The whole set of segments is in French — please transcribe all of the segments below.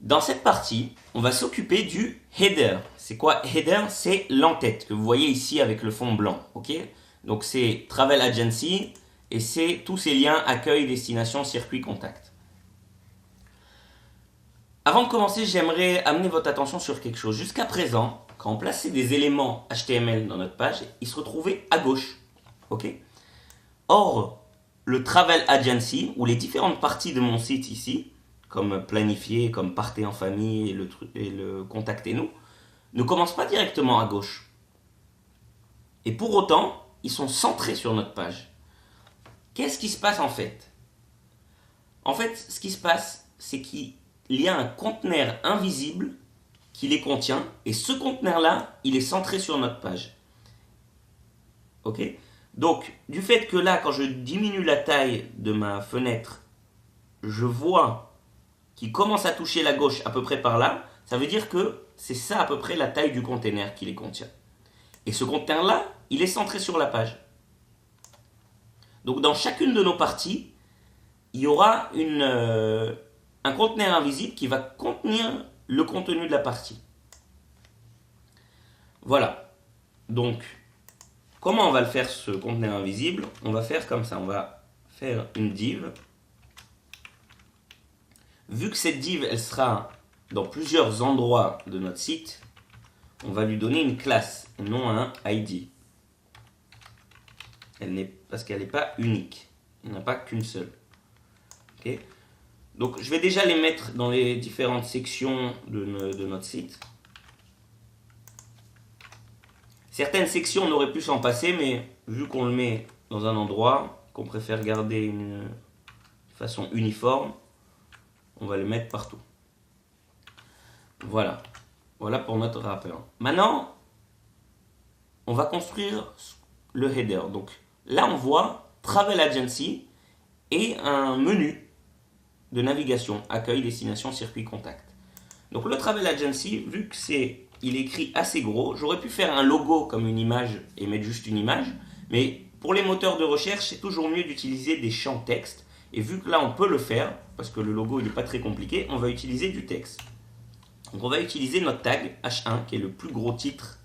Dans cette partie, on va s'occuper du header. C'est quoi header? C'est l'entête que vous voyez ici avec le fond blanc. Ok? Donc c'est Travel Agency et c'est tous ces liens accueil, destination, circuit, contact. Avant de commencer, j'aimerais amener votre attention sur quelque chose. Jusqu'à présent, quand on plaçait des éléments HTML dans notre page, ils se retrouvaient à gauche. Ok? Or, le Travel Agency, ou les différentes parties de mon site ici, comme planifier, comme partez en famille et le contactez-nous, ne commencent pas directement à gauche. Et pour autant, ils sont centrés sur notre page. Qu'est-ce qui se passe en fait? En fait, ce qui se passe, c'est qu'il y a un conteneur invisible qui les contient, et ce conteneur-là, il est centré sur notre page. Ok? Donc, du fait que là, quand je diminue la taille de ma fenêtre, je vois qu'il commence à toucher la gauche à peu près par là, ça veut dire que c'est ça à peu près la taille du conteneur qui les contient. Et ce conteneur-là, il est centré sur la page. Donc dans chacune de nos parties, il y aura un conteneur invisible qui va contenir le contenu de la partie. Voilà. Donc, comment on va le faire ce conteneur invisible? On va faire comme ça, on va faire une div. Vu que cette div, elle sera dans plusieurs endroits de notre site, on va lui donner une classe et non un ID. Parce qu'elle n'est pas unique. Il n'y en a pas qu'une seule. Okay. Donc je vais déjà les mettre dans les différentes sections de notre site. Certaines sections, on aurait pu s'en passer, mais vu qu'on le met dans un endroit, qu'on préfère garder une façon uniforme, on va le mettre partout. Voilà. Voilà pour notre rappel. Maintenant, on va construire le header. Donc là, on voit Travel Agency et un menu de navigation, accueil, destination, circuit, contact. Donc le Travel Agency, vu que il est écrit assez gros, j'aurais pu faire un logo comme une image et mettre juste une image, mais pour les moteurs de recherche, c'est toujours mieux d'utiliser des champs texte. Et vu que là, on peut le faire, parce que le logo, il n'est pas très compliqué, on va utiliser du texte. Donc on va utiliser notre tag H1, qui est le plus gros titre,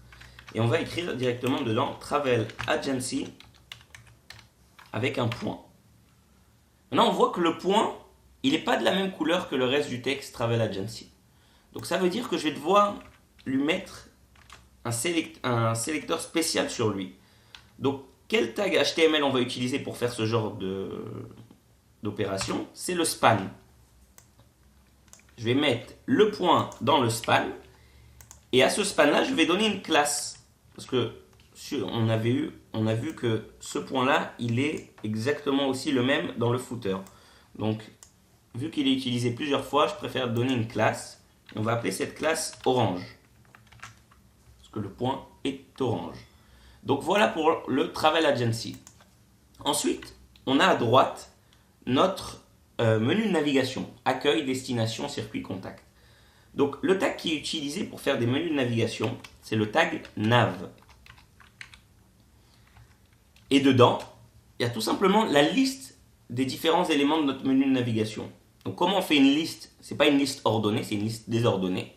et on va écrire directement dedans Travel Agency avec un point. Maintenant, on voit que le point, il n'est pas de la même couleur que le reste du texte Travel Agency. Donc ça veut dire que je vais devoir lui mettre un sélecteur spécial sur lui. Donc quel tag HTML on va utiliser pour faire ce genre d'opération? C'est le span. Je vais mettre le point dans le span, et à ce span là je vais donner une classe, parce que on a vu que ce point là il est exactement aussi le même dans le footer. Donc vu qu'il est utilisé plusieurs fois, je préfère donner une classe. On va appeler cette classe orange, parce que le point est orange. Donc voilà pour le Travel Agency. Ensuite, on a à droite notre menu de navigation, accueil, destination, circuit, contact. Donc le tag qui est utilisé pour faire des menus de navigation, c'est le tag nav. Et dedans, il y a tout simplement la liste des différents éléments de notre menu de navigation. Donc comment on fait une liste? C'est pas une liste ordonnée, c'est une liste désordonnée.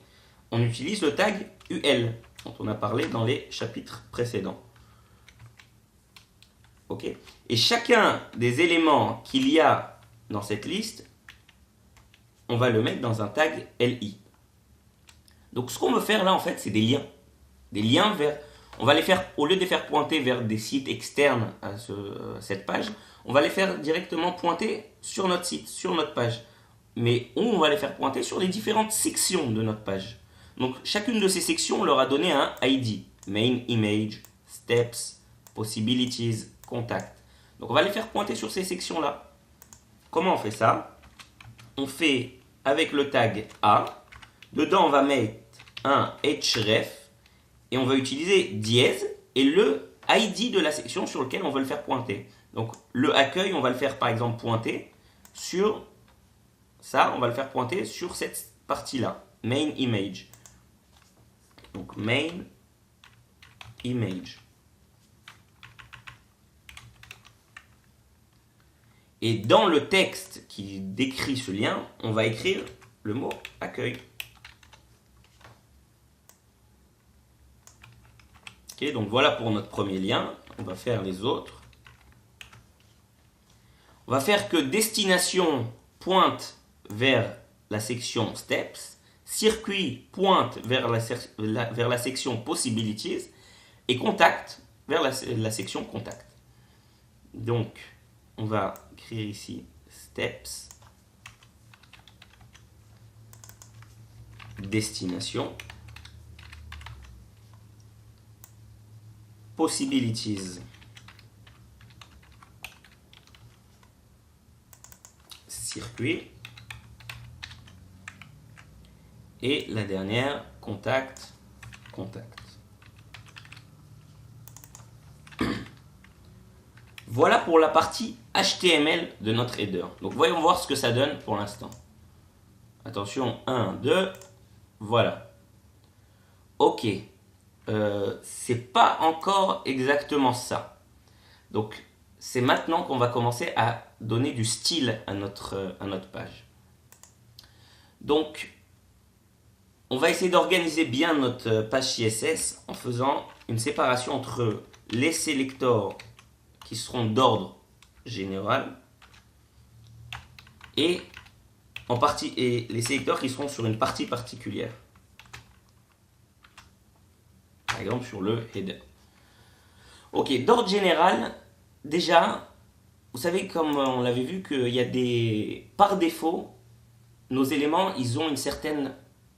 On utilise le tag UL, dont on a parlé dans les chapitres précédents. Ok. Et chacun des éléments qu'il y a dans cette liste, on va le mettre dans un tag LI. Donc ce qu'on veut faire là, en fait, c'est des liens. Des liens vers... On va les faire, au lieu de les faire pointer vers des sites externes à cette page, on va les faire directement pointer sur notre site, sur notre page. Mais on va les faire pointer sur les différentes sections de notre page. Donc chacune de ces sections, on leur a donné un ID. Main Image, Steps, Possibilities, Contact. Donc on va les faire pointer sur ces sections-là. Comment on fait ça? On fait avec le tag A. Dedans, on va mettre un href et on va utiliser dièse et le ID de la section sur laquelle on veut le faire pointer. Donc le accueil, on va le faire par exemple pointer sur ça, on va le faire pointer sur cette partie-là, main image. Donc main image. Et dans le texte qui décrit ce lien, on va écrire le mot accueil. Ok, donc voilà pour notre premier lien. On va faire les autres. On va faire que destination pointe vers la section steps, circuit pointe vers la section possibilities et contact vers la section contact. Donc, on va écrire ici steps, destination, possibilities, circuit, et la dernière, contact. Voilà pour la partie HTML de notre header. Donc voyons voir ce que ça donne pour l'instant. Attention, 1, 2, voilà. Ok, c'est pas encore exactement ça. Donc c'est maintenant qu'on va commencer à donner du style à notre page. Donc on va essayer d'organiser bien notre page CSS en faisant une séparation entre les sélecteurs qui seront d'ordre général et les sélecteurs qui seront sur une partie particulière. Par exemple sur le header. Ok, d'ordre général, déjà, vous savez comme on l'avait vu qu'il y a des... Par défaut, nos éléments, ils ont une certaine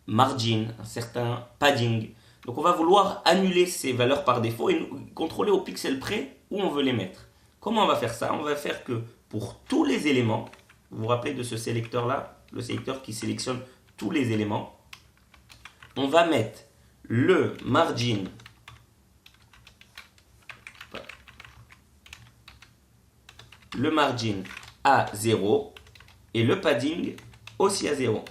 margin, un certain padding. Donc on va vouloir annuler ces valeurs par défaut et contrôler au pixel près où on veut les mettre. Comment on va faire ça? On va faire que pour tous les éléments, vous vous rappelez de ce sélecteur là, le sélecteur qui sélectionne tous les éléments, on va mettre le margin à 0 et le padding aussi à 0.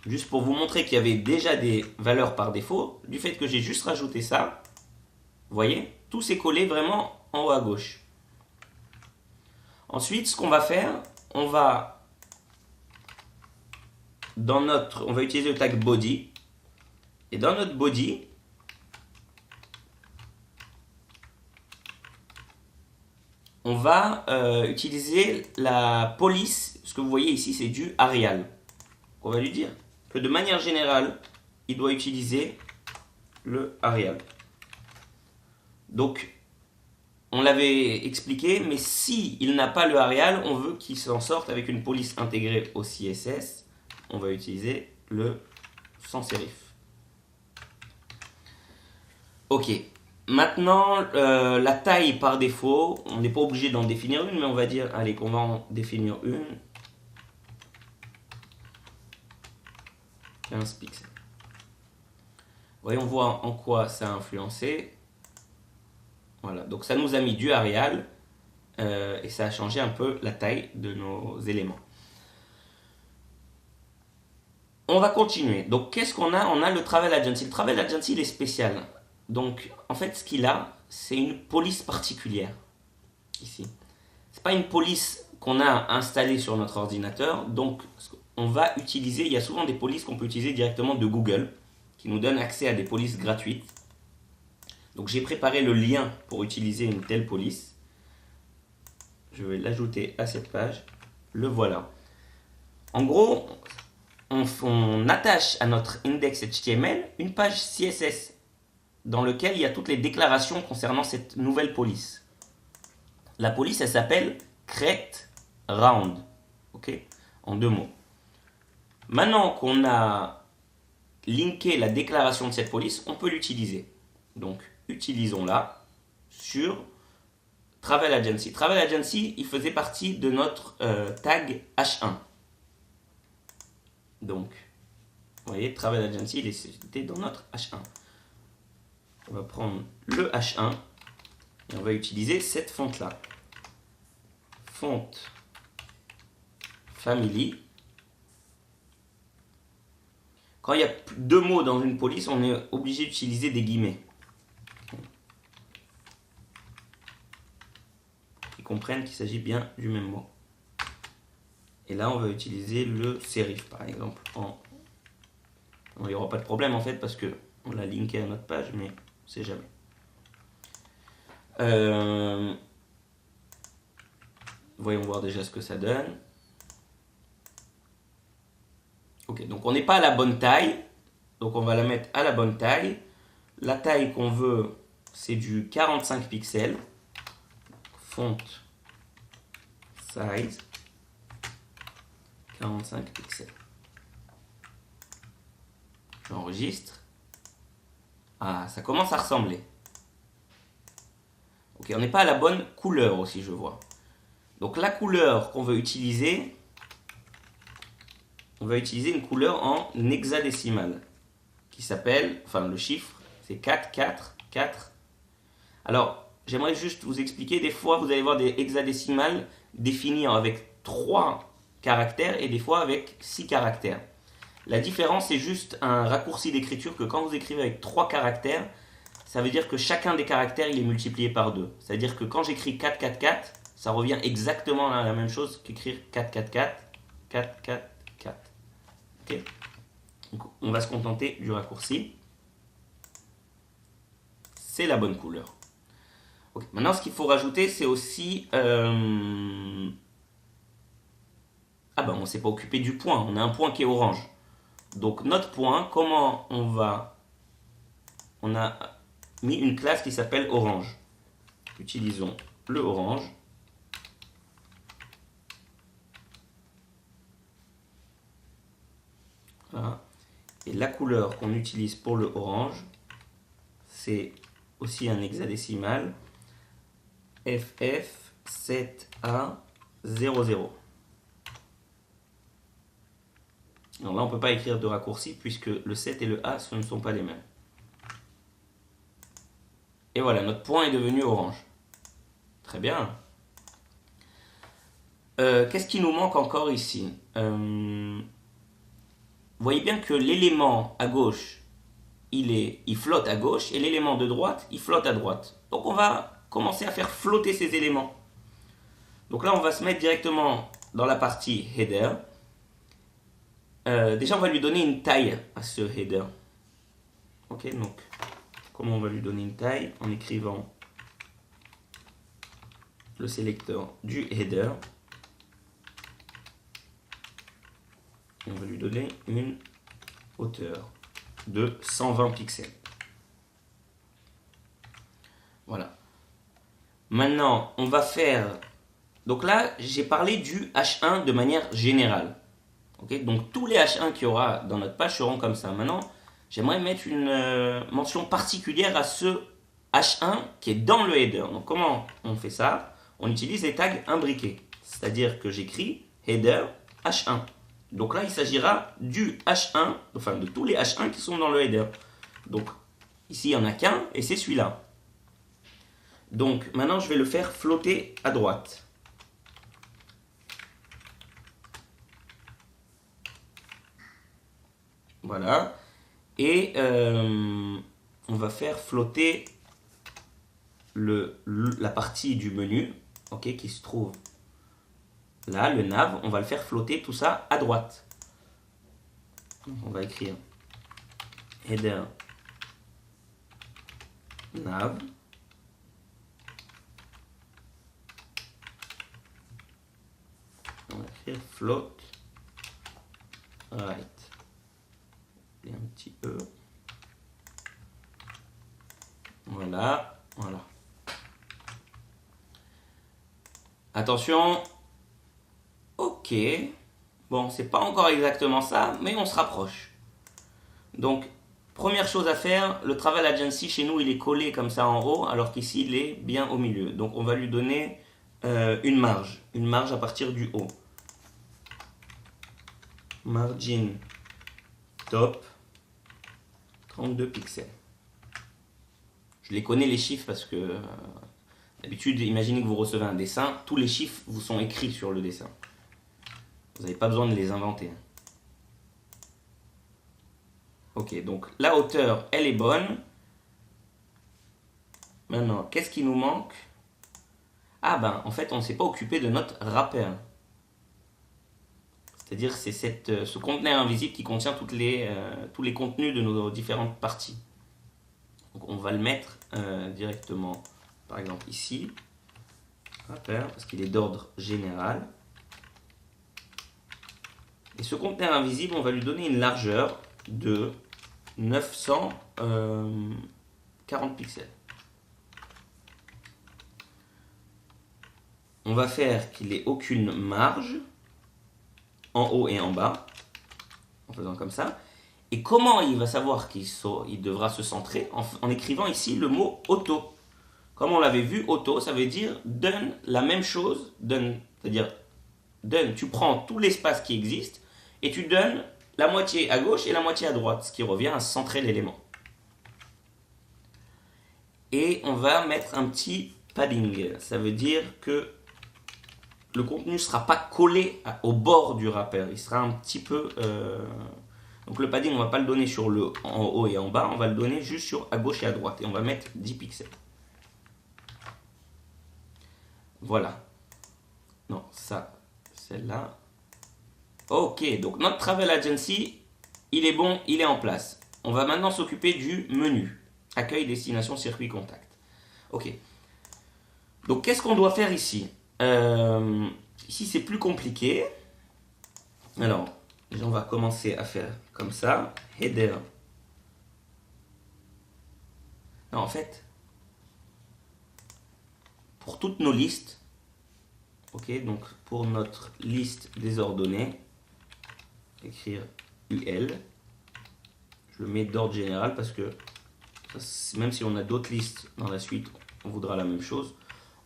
Juste pour vous montrer qu'il y avait déjà des valeurs par défaut, du fait que j'ai juste rajouté ça, vous voyez, tout s'est collé vraiment en haut à gauche. Ensuite, ce qu'on va faire, on va utiliser le tag body, et dans notre body, on va utiliser la police. Ce que vous voyez ici, c'est du Arial. On va lui dire que de manière générale, il doit utiliser le Arial. Donc, on l'avait expliqué, mais s'il n'a pas le Arial, on veut qu'il s'en sorte avec une police intégrée au CSS. On va utiliser le sans sérif. Ok. Maintenant, la taille par défaut, on n'est pas obligé d'en définir une, mais on va dire, allez, qu'on va en définir une. 15 pixels. Voyons voir en quoi ça a influencé. Voilà, donc ça nous a mis du Arial et ça a changé un peu la taille de nos éléments. On va continuer. Donc qu'est-ce qu'on a? On a le Travel Agency. Le Travel Agency, il est spécial. Donc en fait, ce qu'il a, c'est une police particulière. Ici. C'est pas une police qu'on a installée sur notre ordinateur. Donc on va utiliser, il y a souvent des polices qu'on peut utiliser directement de Google, qui nous donnent accès à des polices gratuites. Donc j'ai préparé le lien pour utiliser une telle police. Je vais l'ajouter à cette page. Le voilà. En gros, on attache à notre index HTML une page CSS dans laquelle il y a toutes les déclarations concernant cette nouvelle police. La police, elle s'appelle create round. Ok? En 2 mots. Maintenant qu'on a linké la déclaration de cette police, on peut l'utiliser. Donc, utilisons-la sur Travel Agency. Travel Agency, il faisait partie de notre tag H1. Donc, vous voyez, Travel Agency, il était dans notre H1. On va prendre le H1 et on va utiliser cette fonte-là. Fonte family. Quand il y a 2 mots dans une police, on est obligé d'utiliser des guillemets. Ils comprennent qu'il s'agit bien du même mot. Et là, on va utiliser le serif, par exemple. Il n'y aura pas de problème, en fait, parce que on l'a linké à notre page, mais on ne sait jamais. Voyons voir déjà ce que ça donne. Ok, donc on n'est pas à la bonne taille. Donc on va la mettre à la bonne taille. La taille qu'on veut, c'est du 45 pixels. Font size 45 pixels. J'enregistre. Ah, ça commence à ressembler. Ok, on n'est pas à la bonne couleur aussi, je vois. Donc la couleur qu'on veut utiliser, on va utiliser une couleur en hexadécimal qui s'appelle, enfin le chiffre, c'est 4, 4, 4. Alors, j'aimerais juste vous expliquer, des fois vous allez voir des hexadécimales définies avec 3 caractères et des fois avec 6 caractères. La différence, c'est juste un raccourci d'écriture que quand vous écrivez avec 3 caractères, ça veut dire que chacun des caractères il est multiplié par 2. C'est-à-dire que quand j'écris 4, 4, 4, ça revient exactement à la même chose qu'écrire 4, 4, 4, 4, 4, 4. Ok ? Donc, on va se contenter du raccourci. C'est la bonne couleur. Okay. Maintenant, ce qu'il faut rajouter, c'est aussi... Ah ben, on ne s'est pas occupé du point. On a un point qui est orange. Donc, notre point, comment on va... On a mis une classe qui s'appelle orange. Utilisons le orange. Voilà. Et la couleur qu'on utilise pour le orange, c'est aussi un hexadécimal. FF7A00. Alors là, on ne peut pas écrire de raccourci puisque le 7 et le A, ce ne sont pas les mêmes. Et voilà, notre point est devenu orange. Très bien. Qu'est-ce qui nous manque encore ici? Vous voyez bien que l'élément à gauche, il flotte à gauche et l'élément de droite, il flotte à droite. Donc on va commencer à faire flotter ces éléments. Donc là, on va se mettre directement dans la partie header. Déjà, on va lui donner une taille à ce header. Ok, donc, comment on va lui donner une taille? En écrivant le sélecteur du header. On va lui donner une hauteur de 120 pixels. Voilà. Maintenant, on va faire... Donc là, j'ai parlé du H1 de manière générale. Okay, donc tous les H1 qu'il y aura dans notre page seront comme ça. Maintenant, j'aimerais mettre une mention particulière à ce H1 qui est dans le header. Donc comment on fait ça? On utilise les tags imbriqués. C'est-à-dire que j'écris header H1. Donc là, il s'agira du H1, enfin de tous les H1 qui sont dans le header. Donc ici, il n'y en a qu'un et c'est celui-là. Donc maintenant, je vais le faire flotter à droite. Voilà. Et on va faire flotter la partie du menu, okay, qui se trouve là, le nav. On va le faire flotter tout ça à droite. On va écrire header nav. On va écrire float right. Et un petit E. Voilà, voilà. Attention. Ok. Bon, c'est pas encore exactement ça, mais on se rapproche. Donc, première chose à faire, le Travel Agency chez nous, il est collé comme ça en haut, alors qu'ici, il est bien au milieu. Donc, on va lui donner une marge à partir du haut. Margin top 32 pixels. Je les connais les chiffres parce que d'habitude, imaginez que vous recevez un dessin, tous les chiffres vous sont écrits sur le dessin. Vous n'avez pas besoin de les inventer. Ok, donc la hauteur, elle est bonne. Maintenant, qu'est-ce qui nous manque? Ah ben, en fait, on ne s'est pas occupé de notre wrapper. C'est-à-dire c'est ce conteneur invisible qui contient tous les contenus de nos différentes parties. Donc on va le mettre directement, par exemple ici, parce qu'il est d'ordre général. Et ce conteneur invisible, on va lui donner une largeur de 940 pixels. On va faire qu'il n'ait aucune marge en haut et en bas, en faisant comme ça. Et comment il va savoir qu'il devra se centrer? En écrivant ici le mot auto. Comme on l'avait vu, auto, ça veut dire donne la même chose, c'est-à-dire tu prends tout l'espace qui existe et tu donnes la moitié à gauche et la moitié à droite, ce qui revient à centrer l'élément. Et on va mettre un petit padding, ça veut dire que le contenu ne sera pas collé au bord du wrapper, il sera un petit peu... Donc le padding, on ne va pas le donner en haut et en bas, on va le donner juste à gauche et à droite. Et on va mettre 10 pixels. Voilà. Non, ça, celle-là. Ok, donc notre Travel Agency, il est bon, il est en place. On va maintenant s'occuper du menu. Accueil, destination, circuit, contact. Ok. Donc qu'est-ce qu'on doit faire ici? Ici, c'est plus compliqué. Alors, on va commencer à faire comme ça. Header. Non, en fait, pour toutes nos listes, ok, donc pour notre liste désordonnée, écrire UL. Je le mets d'ordre général parce que même si on a d'autres listes dans la suite, on voudra la même chose.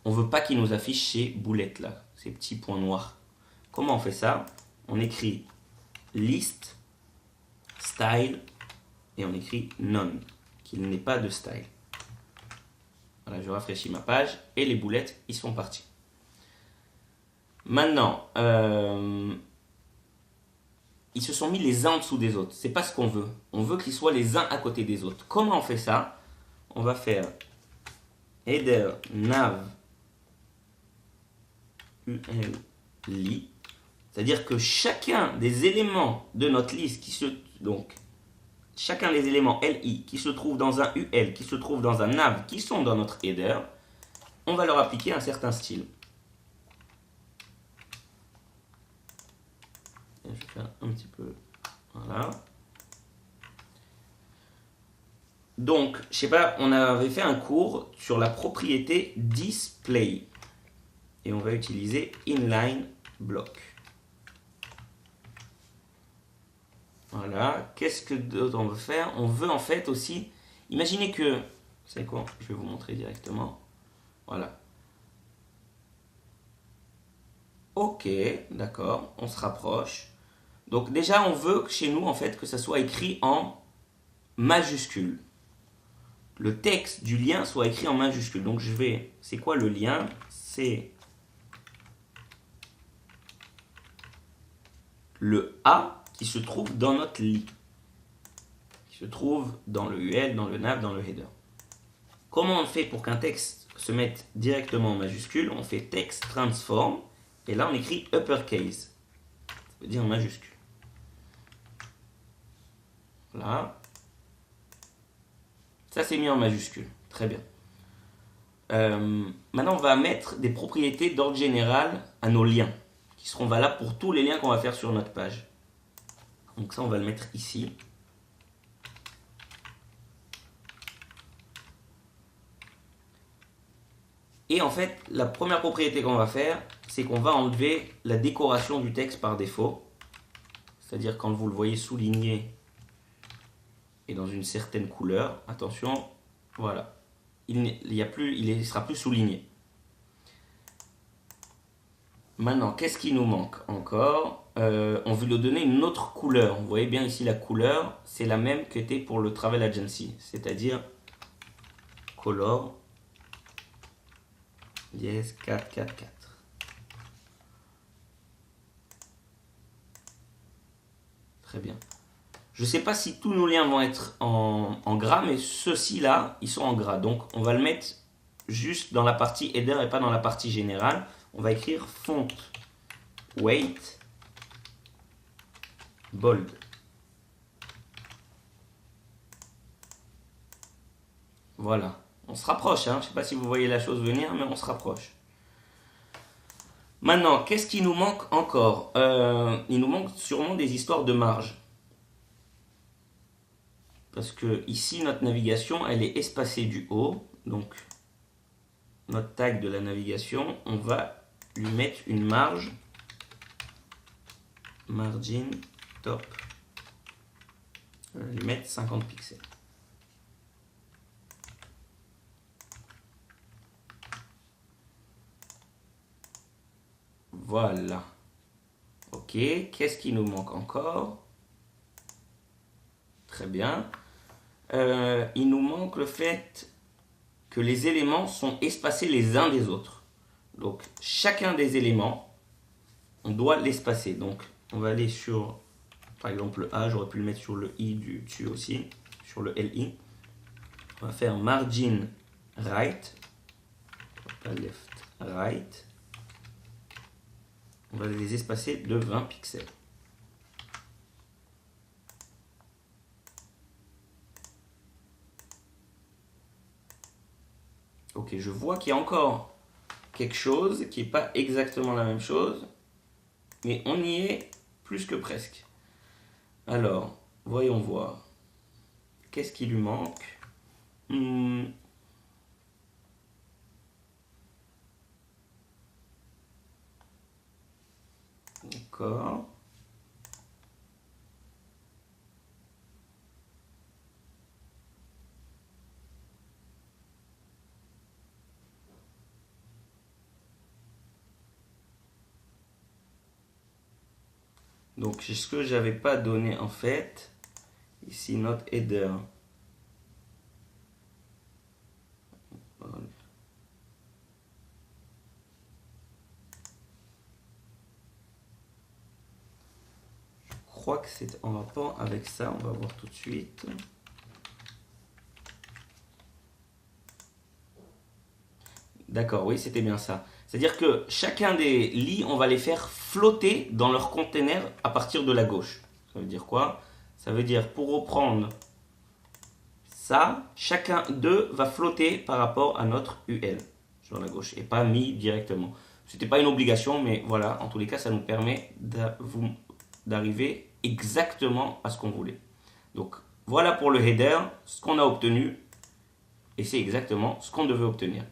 On ne veut pas qu'il nous affiche ces boulettes là, ces petits points noirs. Comment on fait ça? On écrit list, style, et on écrit none, qu'il n'ait pas de style. Voilà, je rafraîchis ma page et les boulettes, ils sont partis. Maintenant, ils se sont mis les uns en dessous des autres. C'est pas ce qu'on veut. On veut qu'ils soient les uns à côté des autres. Comment on fait ça? On va faire header nav uli. C'est-à-dire que chacun des éléments de notre liste chacun des éléments LI qui se trouvent dans un UL, qui se trouvent dans un nav, qui sont dans notre header, on va leur appliquer un certain style. Je vais faire un petit peu, voilà. Donc, je sais pas, on avait fait un cours sur la propriété display. Et on va utiliser inline block. Voilà, qu'est-ce que d'autre on veut faire? On veut en fait aussi, imaginez que, vous savez quoi? Je vais vous montrer directement. Voilà. Ok, d'accord, on se rapproche. Donc déjà, on veut chez nous en fait que ça soit écrit en majuscule. Le texte du lien soit écrit en majuscule. Donc c'est quoi le lien? C'est le A qui se trouve dans notre lit, qui se trouve dans le UL, dans le nav, dans le header. Comment on fait pour qu'un texte se mette directement en majuscule? On fait text transform et là on écrit uppercase, ça veut dire en majuscule. Voilà, ça c'est mis en majuscule, très bien. Maintenant on va mettre des propriétés d'ordre général à nos liens qui seront valables pour tous les liens qu'on va faire sur notre page. Donc ça, on va le mettre ici. Et en fait, la première propriété qu'on va faire, c'est qu'on va enlever la décoration du texte par défaut. C'est-à-dire quand vous le voyez souligné et dans une certaine couleur, attention, voilà, il ne sera plus souligné. Maintenant, qu'est-ce qui nous manque encore? On veut lui donner une autre couleur. Vous voyez bien ici la couleur, c'est la même que était pour le Travel Agency, c'est-à-dire color dièse 444. Très bien. Je ne sais pas si tous nos liens vont être en gras, mais ceux-ci là, ils sont en gras. Donc on va le mettre juste dans la partie header et pas dans la partie générale. On va écrire font weight bold. Voilà, on se rapproche, hein. Je ne sais pas si vous voyez la chose venir, mais on se rapproche. Maintenant, qu'est-ce qui nous manque encore? Il nous manque sûrement des histoires de marge. Parce que ici, notre navigation, elle est espacée du haut. Donc, notre tag de la navigation, on va lui mettre une marge. Margin top. On va lui mettre 50 pixels. Voilà. Ok, qu'est-ce qui nous manque encore? Très bien. Il nous manque le fait que les éléments sont espacés les uns des autres. Donc, chacun des éléments, on doit l'espacer. Donc, on va aller sur, par exemple, le A, j'aurais pu le mettre sur le I du dessus aussi, sur le LI. On va faire margin right, pas left, right. On va les espacer de 20 pixels. Ok, je vois qu'il y a encore quelque chose qui n'est pas exactement la même chose, mais on y est plus que presque. Alors, voyons voir. Qu'est-ce qui lui manque? D'accord. Donc, ce que j'avais pas donné en fait, ici notre header. Je crois que c'est en rapport avec ça, on va voir tout de suite. D'accord, oui, c'était bien ça. C'est-à-dire que chacun des lits, on va les faire flotter dans leur container à partir de la gauche. Ça veut dire quoi? Ça veut dire, pour reprendre ça, chacun d'eux va flotter par rapport à notre UL sur la gauche et pas mis directement. C'était pas une obligation, mais voilà, en tous les cas, ça nous permet d'arriver exactement à ce qu'on voulait. Donc voilà pour le header, ce qu'on a obtenu, et c'est exactement ce qu'on devait obtenir.